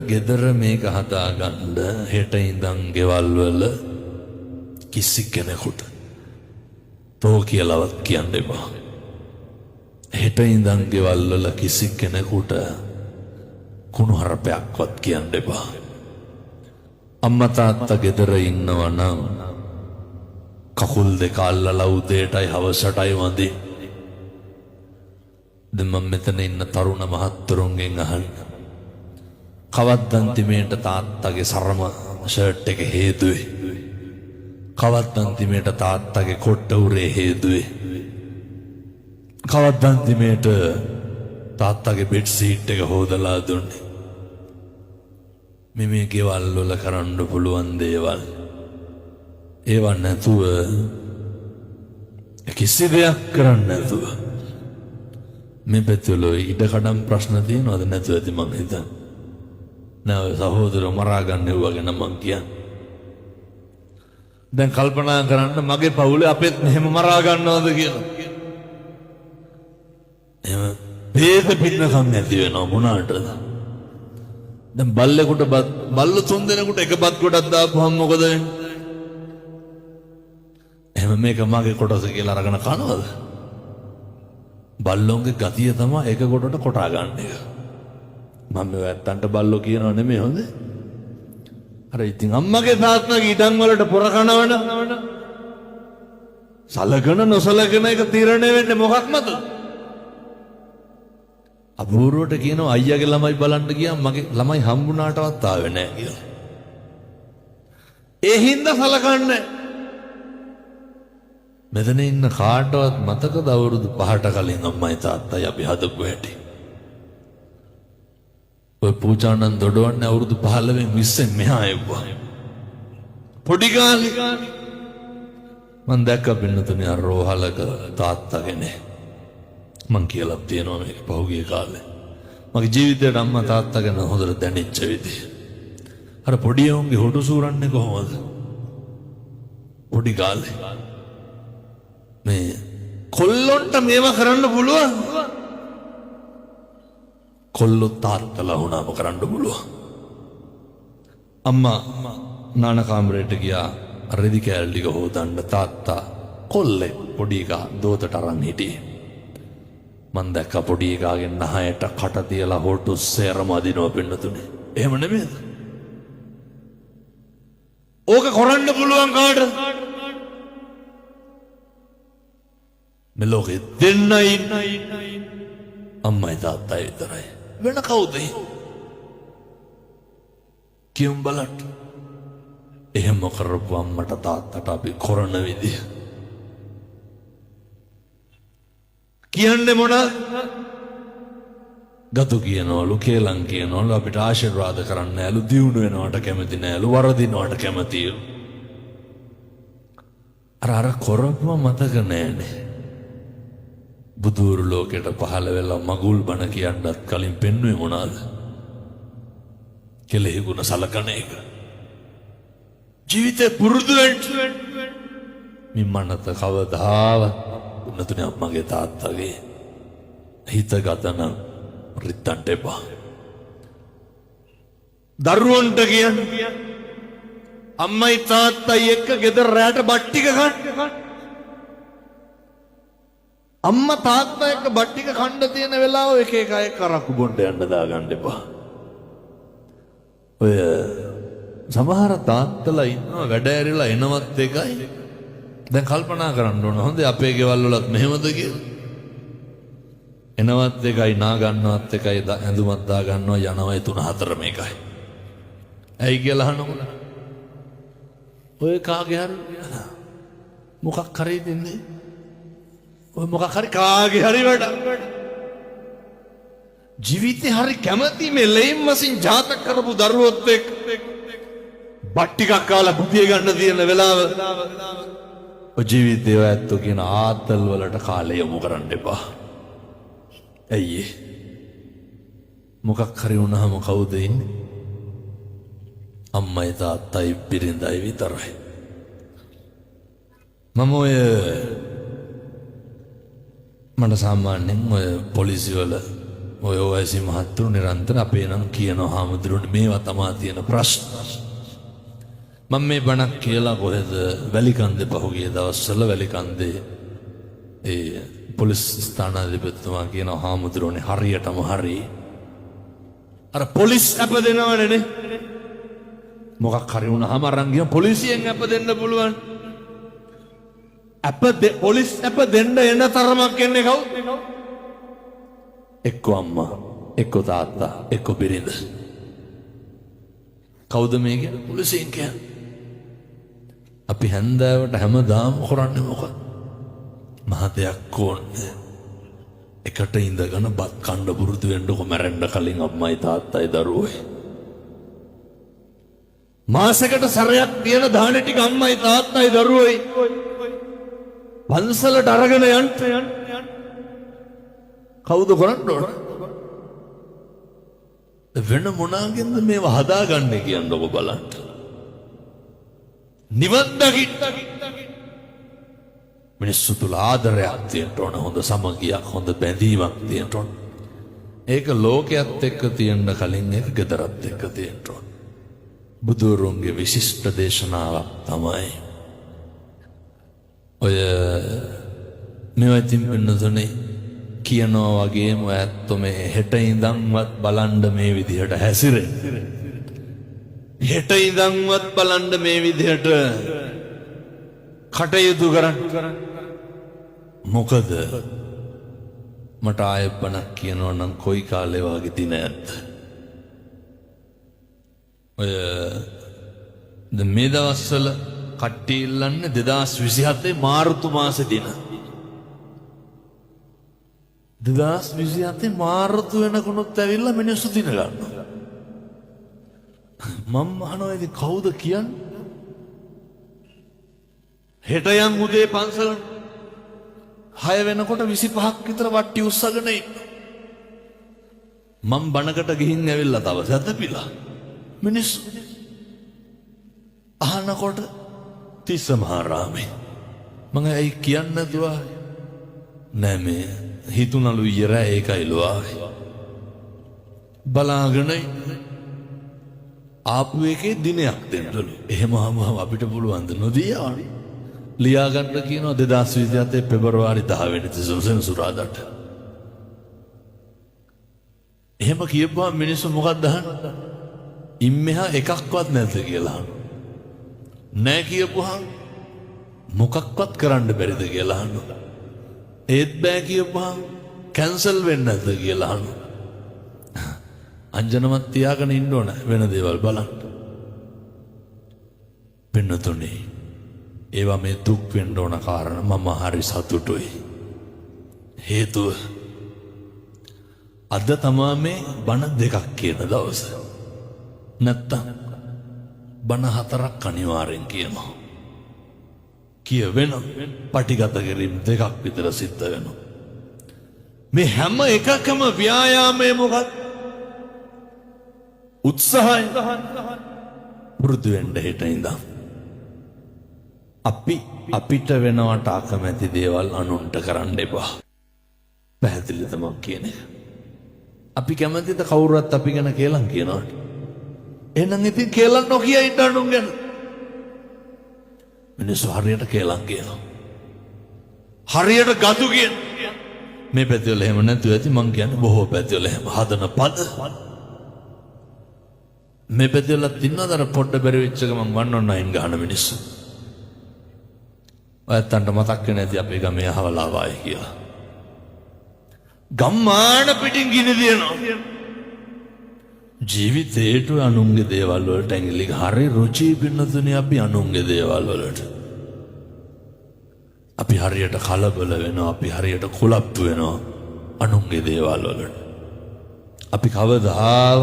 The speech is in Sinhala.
ගෙදර මේක හදාගන්න හෙට ඉඳන් ගෙවල් වල කිසි කෙනෙකුට තෝ කියලාවත් කියන්න එපා. හෙට ඉඳන් ගෙවල් වල කිසි කෙනෙකුට කුණු හරපයක්වත් කියන්න එපා. අම්මා තාත්තා ගෙදර ඉන්නවා නම් කකුල් දෙක අල්ලලා උදේටයි හවසටයි වඳි. දැන් මම මෙතන ඉන්න තරුණ මහත්තුරුන්ගෙන් අහන්න. කවද්දන්තිමේට තාත්තගේ සරම ෂර්ට් එක හේදුවේ. කවද්දන්තිමේට තාත්තගේ කොට්ට උරේ හේදුවේ. කවද්දන්තිමේට තාත්තගේ බෙඩ් සීට් එක හොදලා දුන්නේ. මේ ගෙවල් වල කරන්න පුළුවන් දේවල්. ඒවා නැතුව කිසි දෙයක් කරන්න නැතුව මේ පැතුල ඉඩකඩම් ප්‍රශ්න තියෙනවද නැතුව ඇති මං හිතන්නේ. නෑ සහෝදරව මරා ගන්න වගේ නම් මං කියන්නේ. දැන් කල්පනා කරන්න මගේ පවුලේ අපෙත් මෙහෙම මරා ගන්නවද කියලා. එහෙම ભેද පින්නකම් නැති වෙනව මොනාටද? දැන් බල්ලෙකුට බල්ල තුන් දෙනෙකුට එක බත් ගොඩක් දාපුවම මොකද වෙන්නේ? එහෙම මේක මගේ කොටස කියලා අරගෙන කනවද? බල්ලොන්ගේ ගතිය තමයි එක කොටට කොටා ගන්න එක. මම මේ ඇත්තන්ට බල්ලෝ කියනව නෙමෙයි හොඳ. අර ඉතින් අම්මගේ තාත්තගේ ඉඩම් වලට පොර කනවන සලකන නොසලකන එක තීරණය වෙන්නේ මොකක් මතද? අපූර්වට කියනවා අයියාගේ ළමයි බලන්න ගියාම මගේ ළමයි හම්බුණාටවත් ආවේ නැහැ කියලා. ඒ හින්දා සලකන්නේ. මෙතන ඉන්න කාටවත් මතකද අවුරුදු 5ට කලින් අම්මයි තාත්තයි අපි හදපු හැටි? ඔය පූජානන් දොඩවන්නේ අවුරුදු 15න් 20න් මෙහා එව්වා. පොඩි කාලේ මං දැක්ක පින්නතුනේ අර රෝහලක තාත්තගෙනේ. මං කියලා තියෙනවා මේක පහුගිය කාලේ. මගේ ජීවිතේට අම්මා තාත්තා ගැන හොඳට දැනෙච්ච විදිහ. අර පොඩි උන්ගේ හොටු සූරන්නේ කොහොමද? පොඩි කාලේ. මේ කොල්ලොන්ට මේවා කරන්න පුළුවන්. කොල්ලෝ තාත්තලා වුණාම කරන්න පුළුවන්. අම්මා නාන කාමරේට ගියා රෙදි කෑල්ල ටික හොදන්න. තාත්තා කොල්ලේ පොඩි එකා දෝතට අරන් හිටියේ. මං දැක්ක පොඩි එකාගේ නහයට කට තියලා හොටු සේරම අදිනවා පින්නතුනේ. එහෙම නෙමෙයිද? ඕක කරන්න පුළුවන් කාටද? මේ ලෝකෙ දෙන්නයි අම්මයි තාත්තයි විතරයි. වෙන කවුද? කියමු බලන්න. එහෙම කරපු අම්මට තාත්තට අපි කරන විදිය කියන්නේ මොනවද? ගතු කියනවලු, කේලම් කියනවලු, අපිට ආශිර්වාද කරන්න නෑලු, දියුණු වෙනවට කැමති නෑලු, වරදිනවට කැමතිලු. අර කරපුව මතක නෑනේ. බුදුරු ලෝකෙට පහළ වෙලා මගුල් බණ කියන්නත් කලින් පෙන්වුවේ මොනවාද? කෙලෙහි ගුණ සලකන එක. ජීවිතේ පුරුදු වෙන්න. මිම්මනත කවදාවත් උන්නතුනේ අම්මගේ තාත්තගේ හිත ගතන රිත්තන්ට එපා. දරුවන්ට කියන්නේ අම්මයි තාත්තයි එක්ක ගෙදර රැට බත් ටික ගන්න. අම්මා තාත්තා එක්ක බත් ටික කන්න තියෙන වෙලාව එක එක අය කරක්කු බොන්න යන්න දාගන්න එපා. ඔය සමහර තාත්තලා ඉන්නවා වැඩ ඇරිලා එනවත් එකයි. දැන් කල්පනා කරන්න ඕන හොඳේ අපේ ගෙවල් වලත් මෙහෙමද කියලා. එනවත් එකයි නා ගන්නවත් එකයි ඇඳුමක් දා ගන්නවා යනවා 3 4 මේකයි. ඇයි කියලා අහනකොට ඔය කාගේ හරි මොකක් හරි දෙන්නේ. ඔය මොකක් හරි කාගේ හරි වැඩ. ජීවිතේ හරි කැමති මේ ලේම් මසින් ජාතක කරපු දරුවොත් එක්ක බත් ටිකක් කාලා බුදිය ගන්න තියෙන වෙලාව ඔය ජීවිතේ ඇත්තෝ කියන ආතල් වලට කාලය යොමු කරන්න එපා. ඇයි මොකක් හරි වුණාම කවුද ඉන්නේ? අම්මයි තාත්තයි බිරිඳයි විතරයි. මම ඔය මට සාමාන්‍යයෙන් ඔය පොලිසිය වල ඔය ඔයසි මහත්තුරු නිරන්තර අපේ නම් කියනවා හාමුදුරුවනේ මේවා තමා තියෙන ප්‍රශ්න. මම මේ බණක් කියලා කොහෙද වැලිකන්දේ පහුගිය දවස්වල වැලිකන්දේ ඒ පොලිස් ස්ථානාධිපතිතුමා කියනවා හාමුදුරුවනේ හරියටම හරි අර පොලිස් අප දෙනවනේ මොකක් හරි වුණාම අරන් ගියා පොලිසියෙන් අප දෙන්න පුළුවන්. පොලිස් අප දෙන්න එන තරමක් එන්නේ කවුද? එක්ක අම්මා, එක්ක තාත්තා, එක්ක බිරිඳ. කවුද මේ කියන්නේ? පොලිසියෙන් කියන්නේ. අපි හැන්දෑවට හැමදාම කරන්නේ මොකක්ද? මහ දෙයක් ඕනේ. එකට ඉඳගෙන බත් කන්න පුරුදු වෙන්නකො මැරෙන්න කලින් අම්මයි තාත්තයි දරුවෝයි. මාසෙකට සැරයක් තියෙන දාන ටික අම්මයි තාත්තයි දරුවෝයි. පන්සලට අරගෙන යන්න කවුද කරන්න ඕන? වෙන මොනාගෙන්ද මේව හදාගන්නේ කියන්නකො බලන්න. නිවන් දකින්න මිනිස්සු තුල ආදරයක් තියෙන්න ඕන, හොඳ සමගියක්, හොඳ බැඳීමක් තියෙන්න ඕන. ඒක ලෝකයේත් එක්ක තියෙන්න කලින් ඒක ගෙදරත් එක්ක තියෙන්න ඕන. බුදුරුන්ගේ විශිෂ්ට දේශනාවක් තමයි ඔය මේවා ඉතින් වෙනදනේ කියනවා වගේම ඇත්තෝ මේ හෙට ඉඳන්වත් බලන්න මේ විදිහට හැසිරෙන්න. හෙට ඉඳන්වත් බලන්න මේ විදිහට කටයුතු කරන්න. මොකද මට ආයෙත් බණක් කියනවා නම් කොයි කාලේ වගේ දින ඇත්ද? ඔය මේ දවස්වල කට්ටිය ඉල්ලන්නේ 2027 මාර්තු මාසේ දින. 2027 මාර්තු වෙනකොනුත් ඇවිල්ලා මිනිස්සු දින ගන්නවා. මම අහනවා ඉතින් කවුද කියන්නේ? හෙට යන් උදේ පන්සල 6 වෙනකොට 25ක් විතර වට්ටි උස්සගෙන ඉන්න. මම බණකට ගිහින් ඇවිල්ලා තව සැතපිලා. මිනිස්සු අහනකොට තිස්ස මහරාමේ මම ඇයි කියන්නේ නැතුව නෑ මේ හිතුණලු ඊයර ඒකයිලු ආවේ බලාගෙන ආපු එකේ දිනයක් දෙන්නලු. එහෙම අපිට පුළුවන් ද නොදී ආවි ලියා ගන්න කියනවා 2027 පෙබරවාරි 10 වෙනිදා සෙනසුරාදාට. එහෙම කියපුවා මිනිස්සු මොකක්ද අහන්නේ? ඉම්මෙහා එකක්වත් නැද්ද කියලා අහනවා. නෑ කියපුවාම මොකක්වත් කරන්න බැරිද කියලා අහනවා. ඒත් බෑ කියපුවාම කැන්සල් වෙන්නේ නැද්ද කියලා අහනවා. අංජනමත් තියාගෙන ඉන්න ඕන වෙන දේවල් බලන්න. පින්නතුනේ ඒවා මේ දුක් වෙන්න ඕන කාරණා මම හරි සතුටුයි. හේතුව අද තමා මේ බණ දෙකක් කියන දවස. නැත්තම් බණ හතරක් අනිවාර්යෙන් කියනවා. කියවෙන පටිගත කිරීම දෙකක් විතර සිද්ධ වෙනවා. මේ හැම එකකම ව්‍යායාමයේ මොකක්ද? උත්සාහය. පුරුදු වෙන්න හෙට ඉඳන්. අපිට වෙනවට අකමැති දේවල් අනුන්ට කරන්න එපා. පැහැදිලි තමයි කියන්නේ. අපි කැමතිද කවුරුත් අපි ගැන කේලම් කියනවට? එහෙනම් ඉතින් කේලම් නොකිය ඉන්න අනුන් ගැන. මිනිස්සු හරියට කේලම් කියනවා. හරියට ගතු කියන. මේ පැතිවල එහෙම නැතුව ඇති මං කියන්නේ බොහෝ පැතිවල එහෙම හදන පද. මේ පැතිවල තින්නද අර පොඩ්ඩ බැරි වෙච්ච එක මං 109 ගහන මිනිස්සු. ඔයත්තන්ට මතක් වෙන්නේ නැති අපේ ගමේ අහවලා ආවයි කියලා. ගම්මාන පිටින් ගිනි දිනනවා. ජීවිතේට අනුන්ගේ දේවල් වලට ඇඟිලි හරි රුචි පින්නතුනේ අපි අනුන්ගේ දේවල් වලට. අපි හරියට කලබල වෙනවා, අපි හරියට කුලප්පු වෙනවා අනුන්ගේ දේවල් වලට. අපි කවදා